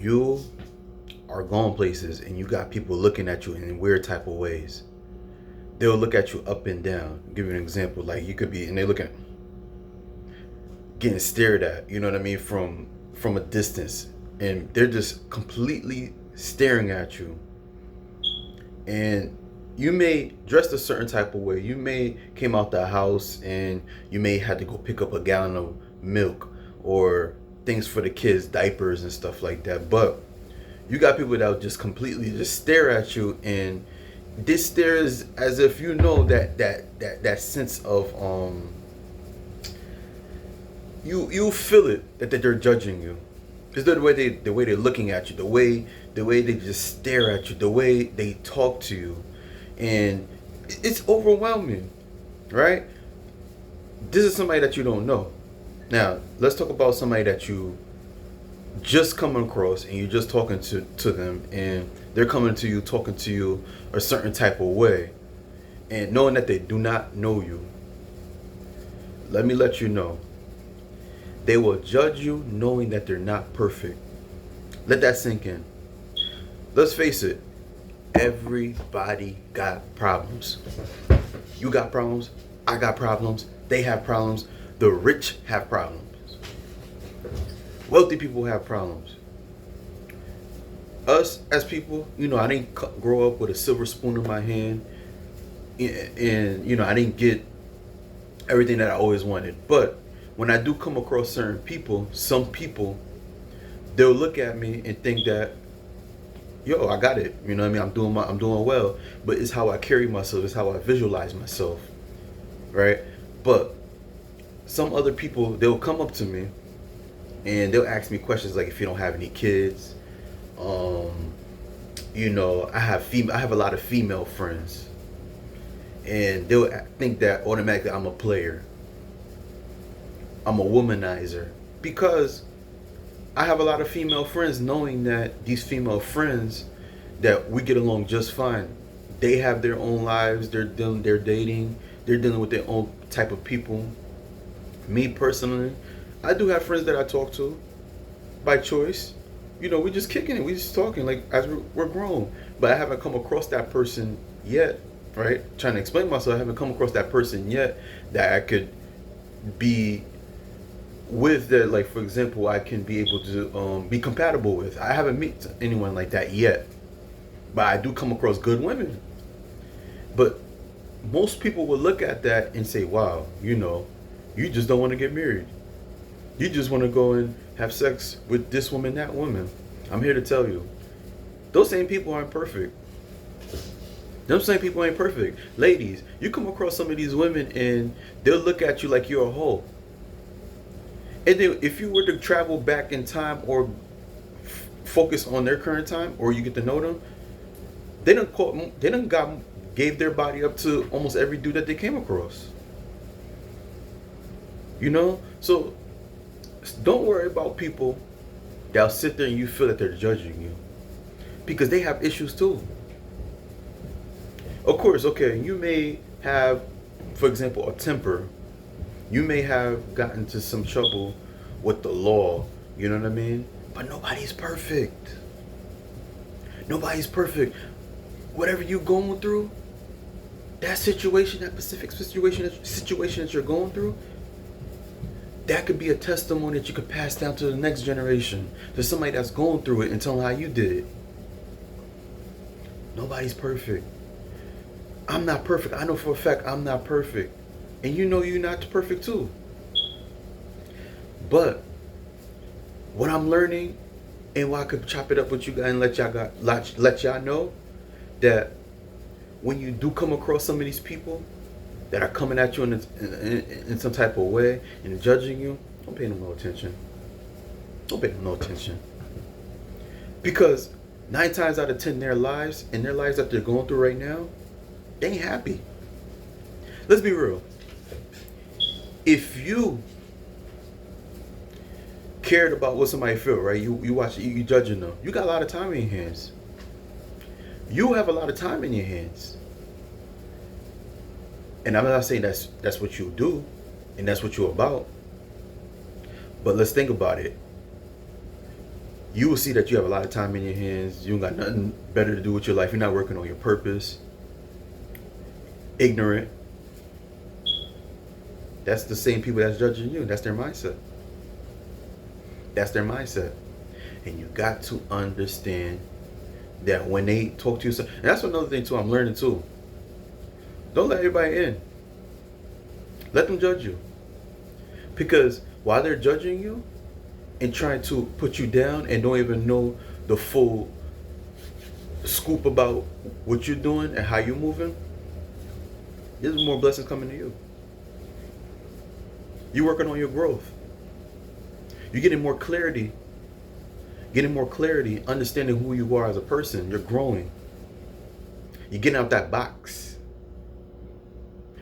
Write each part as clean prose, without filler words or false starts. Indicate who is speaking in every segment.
Speaker 1: You are going places and you got people looking at you in weird type of ways. They'll look at you up and down. I'll give you an example. Like you could be, and they're looking, getting stared at. You know what I mean, from a distance, and they're just completely staring at you. And you may dressed a certain type of way. You may came out the house and you may had to go pick up a gallon of milk or things for the kids, diapers and stuff like that. But you got people that will just completely just stare at you, and this stares as if you know that sense of you feel it that they're judging you, because the way they're looking at you, the way they just stare at you, the way they talk to you, and it's overwhelming, right? This is somebody that you don't know. Now let's talk about somebody that you just coming across and you're just talking to them, and they're coming to you talking to you a certain type of way, and knowing that they do not know you. Let me let you know, they will judge you knowing that they're not perfect. Let that sink in. Let's face it, everybody got problems. You got problems, I got problems, they have problems, the rich have problems, wealthy people have problems. Us as people, I didn't grow up with a silver spoon in my hand, and I didn't get everything that I always wanted. But when I do come across certain people, some people, they'll look at me and think that, yo, I got it. You know what I mean? I'm doing well. But it's how I carry myself, it's how I visualize myself, right? But some other people, they'll come up to me and they'll ask me questions like, if you don't have any kids, I have a lot of female friends, and they'll think that automatically I'm a player, I'm a womanizer, because I have a lot of female friends, knowing that these female friends that we get along just fine. They have their own lives, they're dating, they're dealing with their own type of people. Me personally, I do have friends that I talk to by choice. We just kicking it, we just talking like as we're grown. But I haven't come across that person yet, right? Trying to explain myself, I haven't come across that person yet that I could be with, that, like, for example, I can be able to be compatible with. I haven't met anyone like that yet, but I do come across good women. But most people will look at that and say, wow, you just don't want to get married. You just want to go and have sex with this woman, that woman. I'm here to tell you, those same people aren't perfect. Them same people ain't perfect. Ladies, you come across some of these women and they'll look at you like you're a hoe. And then if you were to travel back in time, or focus on their current time, or you get to know them, they gave their body up to almost every dude that they came across. So don't worry about people that'll sit there and you feel that they're judging you, because they have issues too. Of course, okay, you may have, for example, a temper. You may have gotten into some trouble with the law, you know what I mean? But nobody's perfect. Nobody's perfect. Whatever you're going through, that situation, that specific situation that you're going through, that could be a testimony that you could pass down to the next generation, to somebody that's going through it, and tell them how you did it. Nobody's perfect. I'm not perfect. I know for a fact I'm not perfect. And you're not perfect too. But what I'm learning, and why I could chop it up with you guys and let y'all know that when you do come across some of these people that are coming at you in some type of way and judging you, don't pay them no attention. Don't pay them no attention. Because 9 times out of 10, their lives that they're going through right now, they ain't happy. Let's be real. If you cared about what somebody feel, right? You watch it, you judging them. You got a lot of time in your hands. You have a lot of time in your hands. And I'm not saying that's what you do and that's what you're about. But let's think about it. you will see that you have a lot of time in your hands. You don't got nothing better to do with your life. You're not working on your purpose. Ignorant. That's the same people that's judging you. That's their mindset. That's their mindset. And you got to understand that when they talk to you, and that's another thing too, I'm learning too. Don't let everybody in. Let them judge you. Because while they're judging you and trying to put you down and don't even know the full scoop about what you're doing and how you're moving, there's more blessings coming to you. You're working on your growth. You're getting more clarity. Understanding who you are as a person. You're growing. You're getting out that box.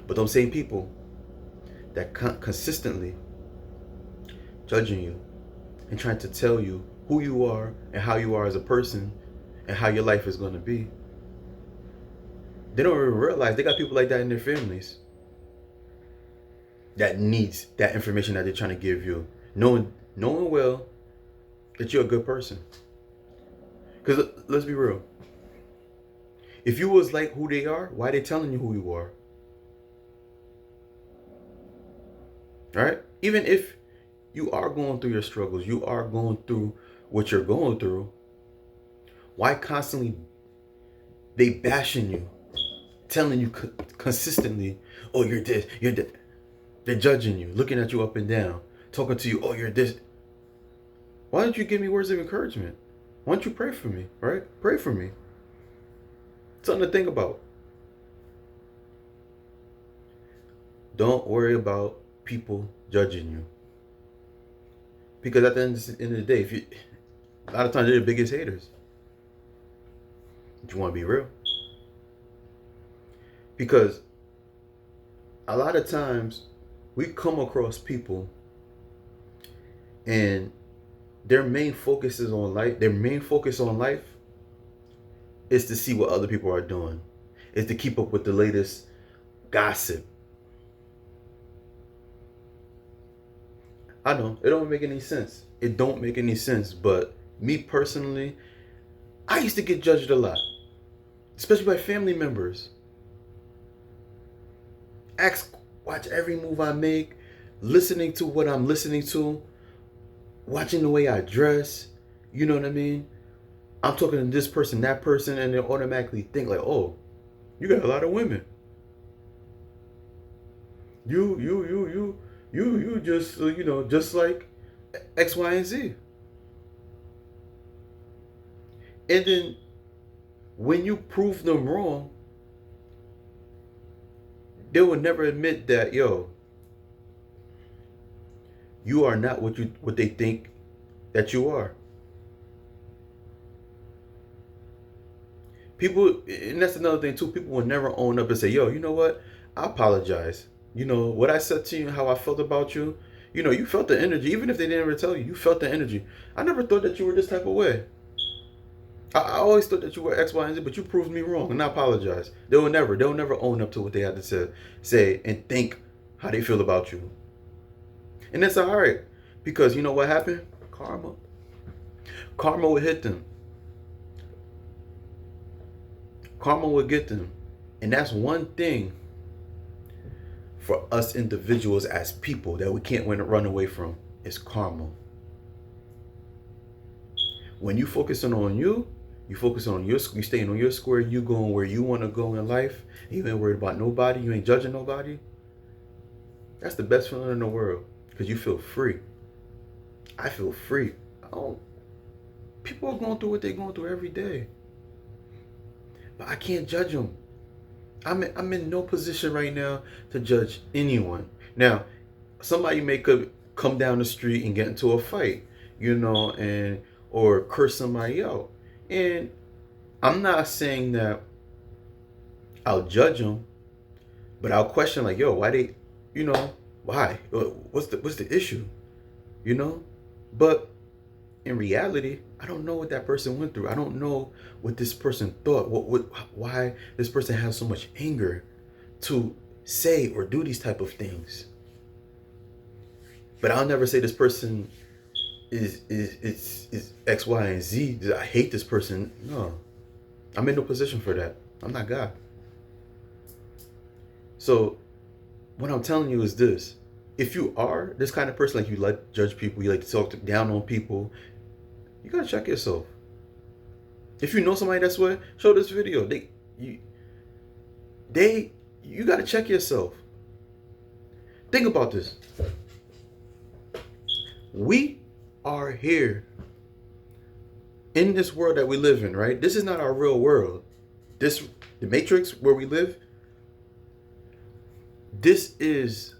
Speaker 1: But those same people that consistently judging you and trying to tell you who you are and how you are as a person and how your life is going to be, they don't even realize they got people like that in their families that needs that information that they're trying to give you, knowing well that you're a good person. Because let's be real, if you was like who they are, why are they telling you who you are? All right? Even if you are going through your struggles, you are going through what you're going through, why constantly they bashing you, telling you consistently, oh, you're this, you're that. They're judging you, looking at you up and down, talking to you, oh, you're this. Why don't you give me words of encouragement? Why don't you pray for me, right? Pray for me. Something to think about. Don't worry about people judging you. Because at the end of the day, a lot of times they're the biggest haters. Do you want to be real? Because a lot of times we come across people and their main focus on life is to see what other people are doing, is to keep up with the latest gossip. I know, it don't make any sense. But me personally, I used to get judged a lot, especially by family members. Watch every move I make, listening to what I'm listening to, watching the way I dress, you know what I mean? I'm talking to this person, that person, and they automatically think like, oh, you got a lot of women. You just, just like X, Y, and Z. And then when you prove them wrong, they will never admit that, you are not what they think that you are. People, and that's another thing too, people will never own up and say, you know what? I apologize. What I said to you, how I felt about you, you felt the energy, even if they didn't ever tell you, you felt the energy. I never thought that you were this type of way. I always thought that you were X, Y, and Z, but you proved me wrong, and I apologize. They'll never own up to what they had to say and think how they feel about you. And that's all right, because you know what happened? Karma would hit them. Karma would get them. And that's one thing for us individuals as people that we can't run away from, is karma. When you focusing on you staying on your square, you going where you want to go in life, you ain't worried about nobody, you ain't judging nobody, that's the best feeling in the world, because you feel free. I feel free. People are going through what they're going through every day, but I can't judge them. I'm in no position right now to judge anyone. Now, somebody could come down the street and get into a fight, or curse somebody out. And I'm not saying that I'll judge them, but I'll question like, why they, why? What's the issue? But in reality, I don't know what that person went through. I don't know what this person thought. Why this person has so much anger to say or do these type of things. But I'll never say this person is X, Y, and Z. I hate this person. No, I'm in no position for that. I'm not God. So what I'm telling you is this: if you are this kind of person, like you like to judge people, you like to talk down on people, you gotta check yourself. If you know somebody that's way, show this video. You gotta check yourself. Think about this. We are here in this world that we live in, right? This is not our real world. The Matrix where we live, this is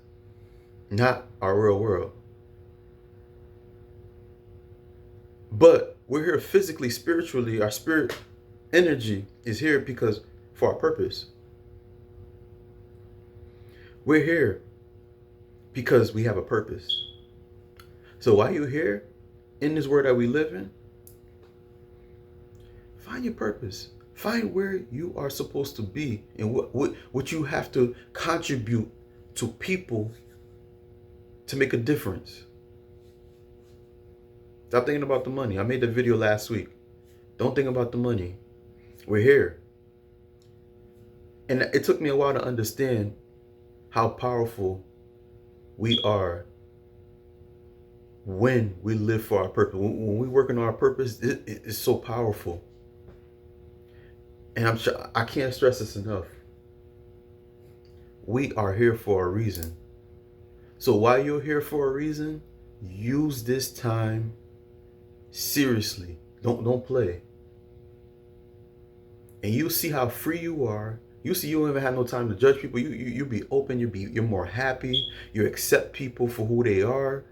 Speaker 1: not our real world. But we're here physically, spiritually. Our spirit energy is here because for our purpose. We're here because we have a purpose. So while you're here in this world that we live in, find your purpose. Find where you are supposed to be and what you have to contribute to people to make a difference. Stop thinking about the money. I made the video last week. Don't think about the money. We're here. And it took me a while to understand how powerful we are when we live for our purpose. When we work on our purpose, it's so powerful. And I can't stress this enough. We are here for a reason. So while you're here for a reason, use this time seriously. Don't play. And you see how free you are. You see you don't even have no time to judge people. You be open, you're more happy. You accept people for who they are.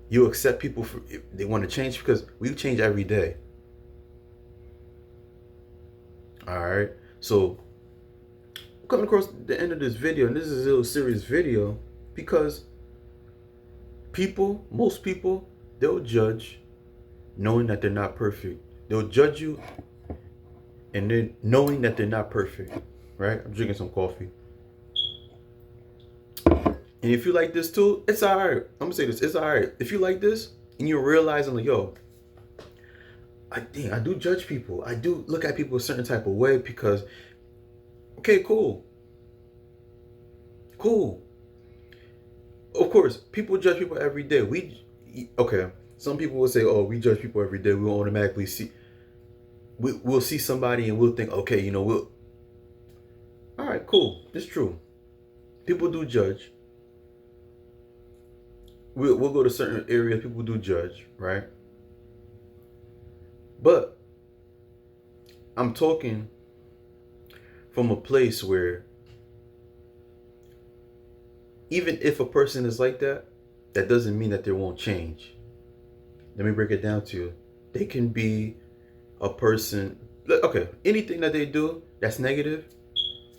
Speaker 1: You accept people for if they want to change, because we change every day. All right. So coming across the end of this video, and this is a little serious video, because most people, they'll judge knowing that they're not perfect. They'll judge you and then knowing that they're not perfect, right? I'm drinking some coffee. And if you like this too, it's all right. I'm gonna say this, it's all right. If you like this and you're realizing like, yo, I do judge people. I do look at people a certain type of way because, okay, cool. Of course, people judge people every day. Some people will say, oh, we judge people every day. We'll automatically see, we'll see somebody and we'll think, okay, all right, cool. It's true. People do judge. We'll go to certain areas, people do judge, right? But I'm talking from a place where even if a person is like that, that doesn't mean that they won't change. Let me break it down to you. They can be a person, okay, anything that they do that's negative,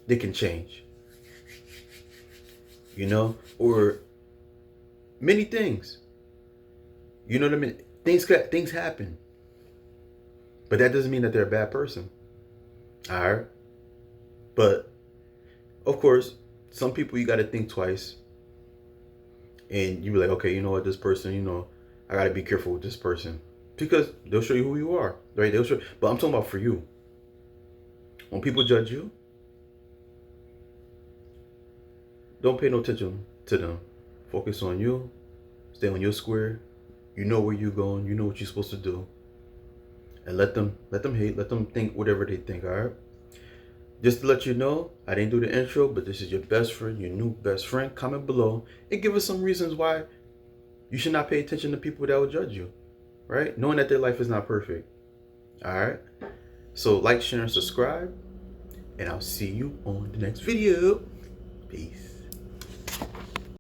Speaker 1: they can change. Or many things. You know what I mean? Things happen. But that doesn't mean that they're a bad person. All right? But, of course, some people you got to think twice. And you be like, okay, you know what, this person, I got to be careful with this person. Because they'll show you who you are, right? But I'm talking about for you. When people judge you, don't pay no attention to them. Focus on you. Stay on your square. You know where you're going. You know what you're supposed to do. And let them hate. Let them think whatever they think, all right? Just to let you know, I didn't do the intro, but this is your best friend, your new best friend. Comment below and give us some reasons why you should not pay attention to people that will judge you, right? Knowing that their life is not perfect, all right? So like, share, and subscribe, and I'll see you on the next video. Peace.